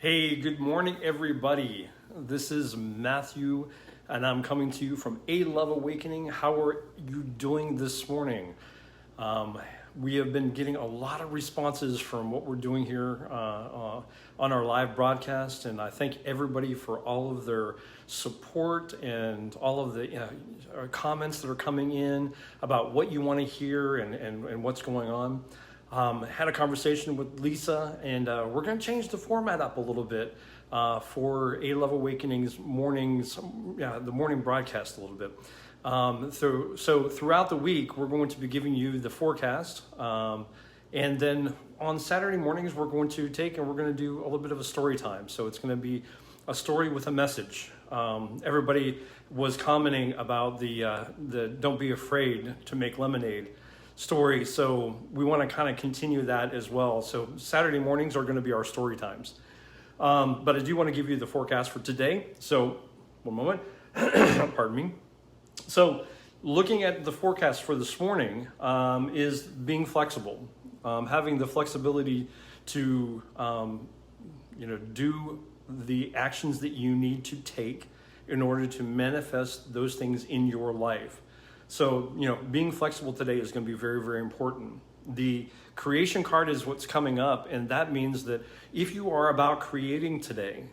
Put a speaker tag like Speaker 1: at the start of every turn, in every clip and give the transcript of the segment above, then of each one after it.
Speaker 1: Hey, good morning, everybody. This is Matthew, and I'm coming to you from A Love Awakening. How are you doing this morning? We have been getting a lot of responses from what we're doing here on our live broadcast, and I thank everybody for all of their support and all of the comments that are coming in about what you want to hear and what's going on. Had a conversation with Lisa, and we're going to change the format up a little bit for A Love Awakening's mornings, the morning broadcast a little bit. So throughout the week, we're going to be giving you the forecast. And then on Saturday mornings, we're going to do a little bit of a story time. So it's going to be a story with a message. Everybody was commenting about the Don't Be Afraid to Make Lemonade story. So we want to kind of continue that as well. So Saturday mornings are going to be our story times. But I do want to give you the forecast for today. So one moment, pardon me. So looking at the forecast for this morning is being flexible, having the flexibility to do the actions that you need to take in order to manifest those things in your life. So, being flexible today is going to be very, very important. The creation card is what's coming up, and that means that if you are about creating today,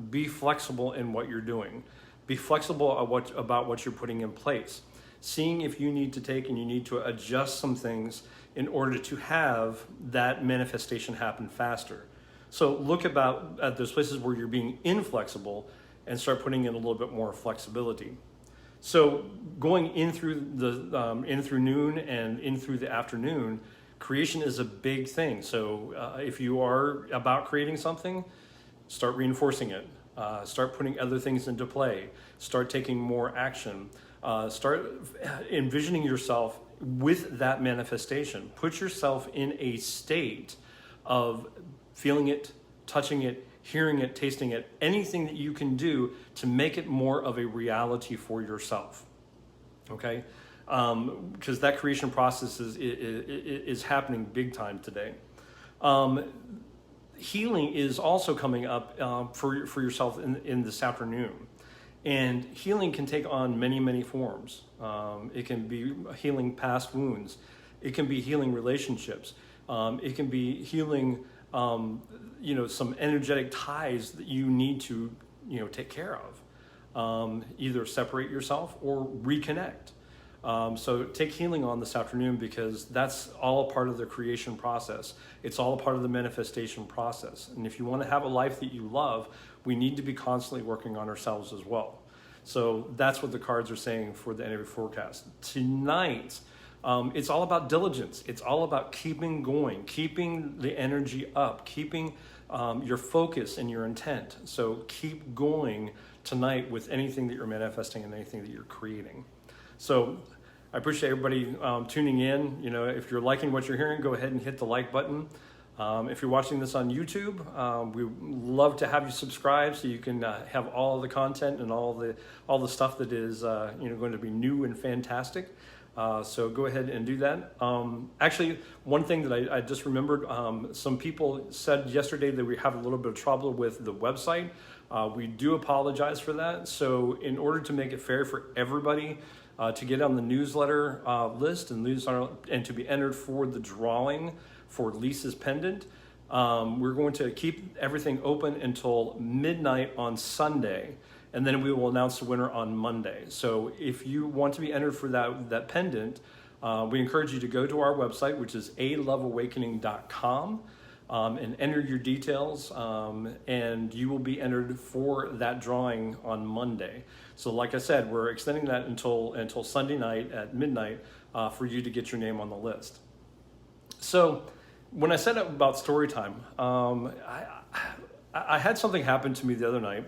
Speaker 1: be flexible in what you're doing. Be flexible about what you're putting in place. Seeing if you need to take and you need to adjust some things in order to have that manifestation happen faster. So look at those places where you're being inflexible and start putting in a little bit more flexibility. So going in through noon and in through the afternoon, creation is a big thing. So if you are about creating something, start reinforcing it. Start putting other things into play. Start taking more action. Start envisioning yourself with that manifestation. Put yourself in a state of feeling it, touching it, hearing it, tasting it, anything that you can do to make it more of a reality for yourself, okay? Because that creation process is happening big time today. Healing is also coming up for yourself in this afternoon. And healing can take on many, many forms. It can be healing past wounds. It can be healing relationships. It can be healing some energetic ties that you need to, take care of. Either separate yourself or reconnect. So take healing on this afternoon, because that's all a part of the creation process. It's all a part of the manifestation process. And if you want to have a life that you love, we need to be constantly working on ourselves as well. So that's what the cards are saying for the energy forecast. Tonight, it's all about diligence. It's all about keeping going, keeping the energy up, keeping your focus and your intent. So keep going tonight with anything that you're manifesting and anything that you're creating. So I appreciate everybody tuning in. If you're liking what you're hearing, go ahead and hit the like button. If you're watching this on YouTube, we love to have you subscribe so you can have all the content and all the stuff that is going to be new and fantastic. So go ahead and do that. Actually, one thing that I just remembered, some people said yesterday that we have a little bit of trouble with the website. We do apologize for that. So in order to make it fair for everybody to get on the newsletter list and to be entered for the drawing for Lisa's pendant, we're going to keep everything open until midnight on Sunday. And then we will announce the winner on Monday. So if you want to be entered for that pendant, we encourage you to go to our website, which is aloveawakening.com, and enter your details, and you will be entered for that drawing on Monday. So like I said, we're extending that until Sunday night at midnight for you to get your name on the list. So when I said about story time, I had something happen to me the other night.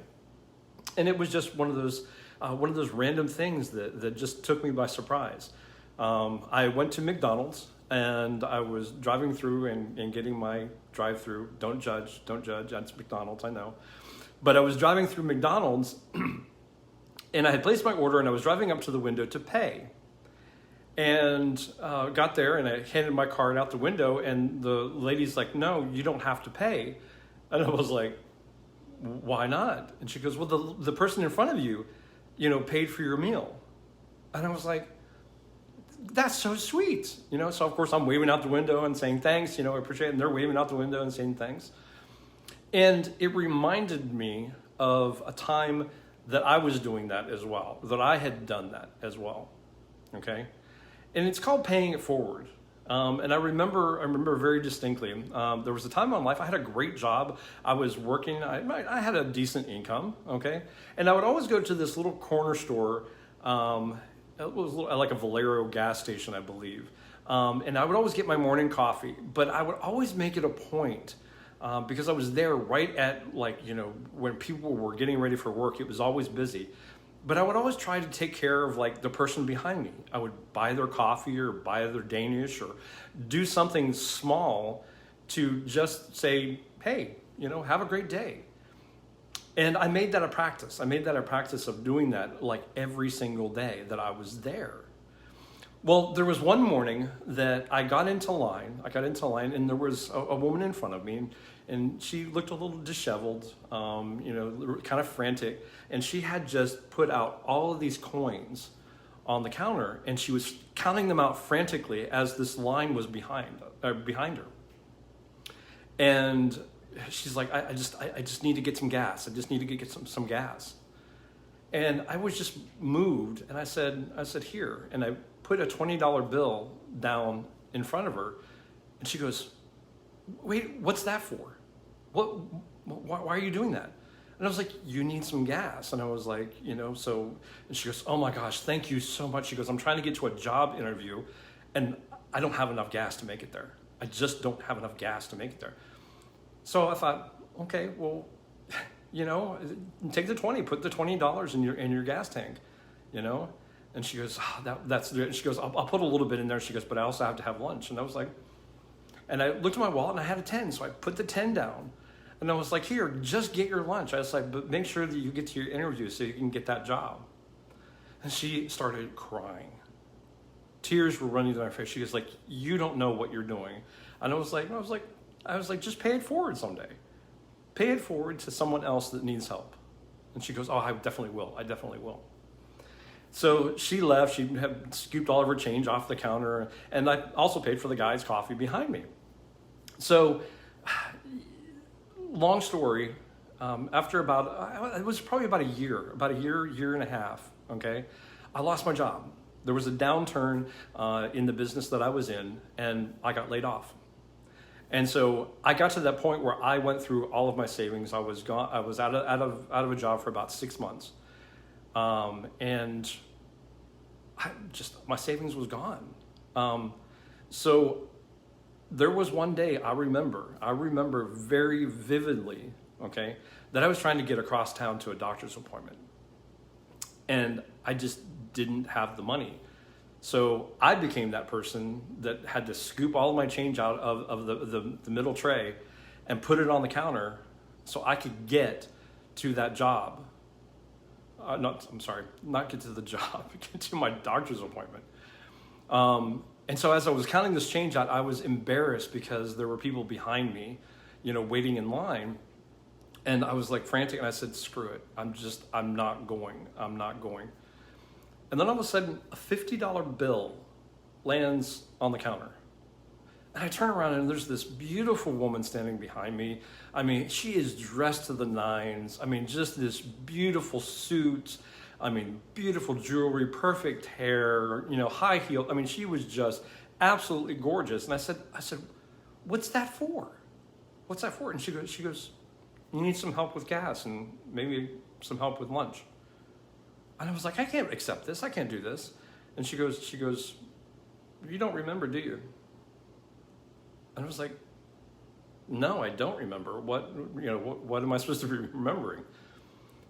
Speaker 1: And it was just one of those random things that just took me by surprise. I went to McDonald's and I was driving through and getting my drive-through. Don't judge. That's McDonald's, I know. But I was driving through McDonald's and I had placed my order and I was driving up to the window to pay. And got there and I handed my card out the window and the lady's like, "No, you don't have to pay." And I was like, why not? And she goes, well, the person in front of you, paid for your meal. And I was like, that's so sweet. So of course I'm waving out the window and saying thanks, I appreciate it. And they're waving out the window and saying thanks. And it reminded me of a time that I was doing that as well, that I had done that as well. Okay. And it's called paying it forward. And I remember very distinctly, there was a time in my life, I had a great job. I was working, I had a decent income. Okay. And I would always go to this little corner store. It was like a Valero gas station, I believe. And I would always get my morning coffee, but I would always make it a point, because I was there right at when people were getting ready for work. It was always busy. But I would always try to take care of the person behind me. I would buy their coffee or buy their Danish or do something small to just say, hey, have a great day. And I made that a practice. I made that a practice of doing that every single day that I was there. Well, there was one morning that I got into line, and there was a woman in front of me, and she looked a little disheveled, kind of frantic, and she had just put out all of these coins on the counter, and she was counting them out frantically as this line was behind her. And she's like, I just need to get some gas. I just need to get some gas. And I was just moved, and I said, here. And I put a $20 bill down in front of her, and she goes, wait, what's that for? Why are you doing that? And I was like, you need some gas. And I was like, so, and she goes, oh my gosh, thank you so much. She goes, I'm trying to get to a job interview, and I don't have enough gas to make it there. I just don't have enough gas to make it there. So I thought, okay, well, take the 20, put the $20 in your gas tank, And she goes, that's. She goes, I'll put a little bit in there. She goes, but I also have to have lunch. And I was like, and I looked at my wallet and I had a 10, so I put the 10 down, and I was like, here, just get your lunch. I was like, but make sure that you get to your interview so you can get that job. And she started crying. Tears were running down her face. She was like, you don't know what you're doing. And I was like, just pay it forward someday. Pay it forward to someone else that needs help. And she goes, oh, I definitely will. So she left. She had scooped all of her change off the counter. And I also paid for the guy's coffee behind me. So long story, after it was probably about a year and a half, okay, I lost my job. There was a downturn in the business that I was in, and I got laid off. And so I got to that point where I went through all of my savings. I was gone. I was out of a job for about 6 months, and my savings was gone. So there was one day I remember very vividly, okay, that I was trying to get across town to a doctor's appointment, and I just didn't have the money. So I became that person that had to scoop all of my change out of the middle tray and put it on the counter so I could get to that job. Not get to the job, get to my doctor's appointment. And so as I was counting this change out, I was embarrassed because there were people behind me, waiting in line. And I was frantic, and I said, screw it. I'm not going. And then all of a sudden, a $50 bill lands on the counter. And I turn around, and there's this beautiful woman standing behind me. I mean, she is dressed to the nines. I mean, just this beautiful suit. I mean, beautiful jewelry, perfect hair, high heel. I mean, she was just absolutely gorgeous. And I said, what's that for? What's that for? And she goes, you need some help with gas and maybe some help with lunch. And I was like, I can't accept this. I can't do this. And she goes, you don't remember, do you? And I was like, no, I don't remember. What am I supposed to be remembering?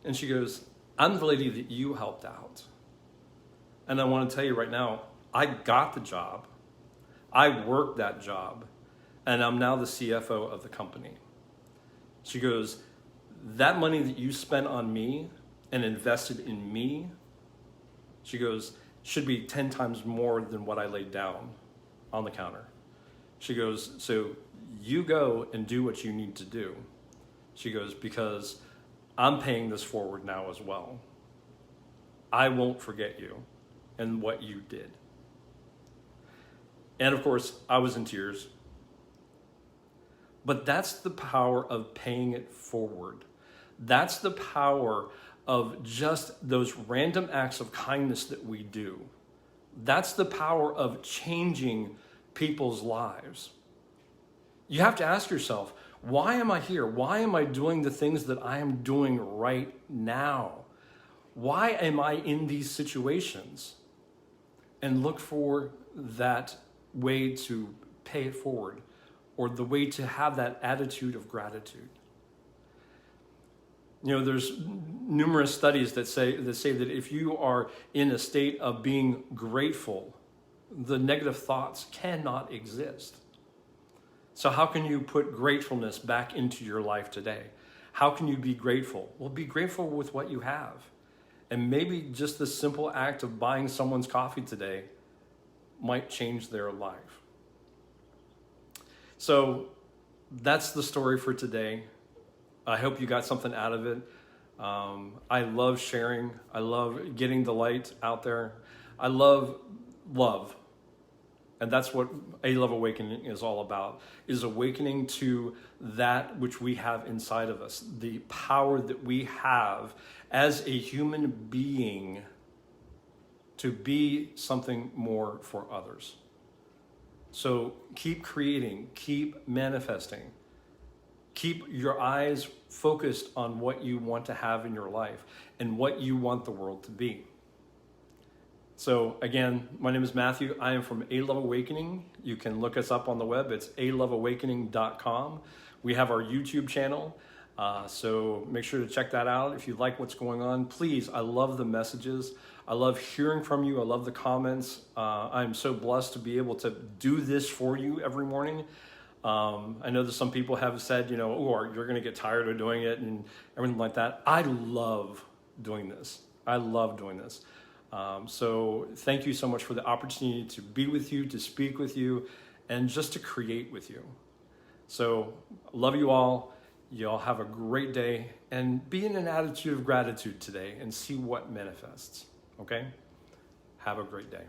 Speaker 1: And she goes, I'm the lady that you helped out. And I want to tell you right now, I got the job. I worked that job. And I'm now the CFO of the company. She goes, that money that you spent on me and invested in me, she goes, should be 10 times more than what I laid down on the counter. She goes, so you go and do what you need to do. She goes, because I'm paying this forward now as well. I won't forget you and what you did. And of course, I was in tears. But that's the power of paying it forward. That's the power of just those random acts of kindness that we do. That's the power of changing people's lives. You have to ask yourself, why am I here? Why am I doing the things that I am doing right now? Why am I in these situations? And look for that way to pay it forward, or the way to have that attitude of gratitude. You know, there's numerous studies that say that if you are in a state of being grateful, the negative thoughts cannot exist. So how can you put gratefulness back into your life today? How can you be grateful? Well, be grateful with what you have. And maybe just the simple act of buying someone's coffee today might change their life. So that's the story for today. I hope you got something out of it. I love sharing. I love getting the light out there. I love love. And that's what A Love Awakening is all about, is awakening to that which we have inside of us, the power that we have as a human being to be something more for others. So keep creating, keep manifesting, keep your eyes focused on what you want to have in your life and what you want the world to be. So again, my name is Matthew. I am from A Love Awakening. You can look us up on the web. It's aloveawakening.com. We have our YouTube channel. So make sure to check that out. If you like what's going on, please, I love the messages. I love hearing from you. I love the comments. I'm so blessed to be able to do this for you every morning. I know that some people have said, you know, oh, you're going to get tired of doing it and everything like that. I love doing this. I love doing this. So thank you so much for the opportunity to be with you, to speak with you, and just to create with you. So love you all. You all have a great day, and be in an attitude of gratitude today and see what manifests. Okay? Have a great day.